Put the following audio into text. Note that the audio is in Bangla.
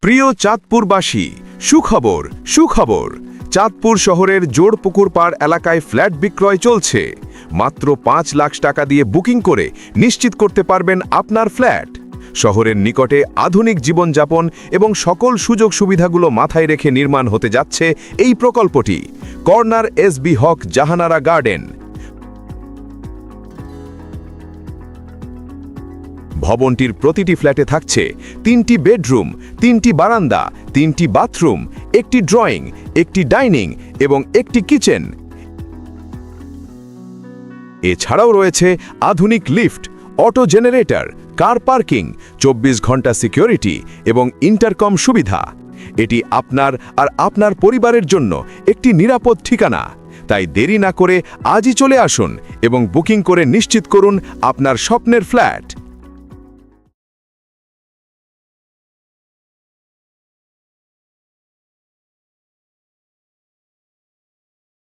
প্রিয় চাঁদপুরবাসী, সুখবর সুখবর। চাঁদপুর শহরের জোড়পুকুরপাড় এলাকায় ফ্ল্যাট বিক্রয় চলছে। মাত্র ৫ লাখ টাকা দিয়ে বুকিং করে নিশ্চিত করতে পারবেন আপনার ফ্ল্যাট। শহরের নিকটে আধুনিক জীবনযাপন এবং সকল সুযোগ সুবিধাগুলো মাথায় রেখে নির্মাণ হতে যাচ্ছে এই প্রকল্পটি। কর্নার এসবি হক জাহানারা গার্ডেন। ভবনটির প্রতিটি ফ্ল্যাটে থাকছে ৩টি বেডরুম, ৩টি বারান্দা, ৩টি বাথরুম, একটি ড্রয়িং, একটি ডাইনিং এবং একটি কিচেন। এছাড়াও রয়েছে আধুনিক lift, auto generator, car parking, ২৪ ঘন্টা সিকিউরিটি এবং ইন্টারকম সুবিধা। এটি আপনার আর আপনার পরিবারের জন্য একটি নিরাপদ ঠিকানা। তাই দেরি না করে আজই চলে আসুন এবং বুকিং করে নিশ্চিত করুন আপনার স্বপ্নের ফ্ল্যাট।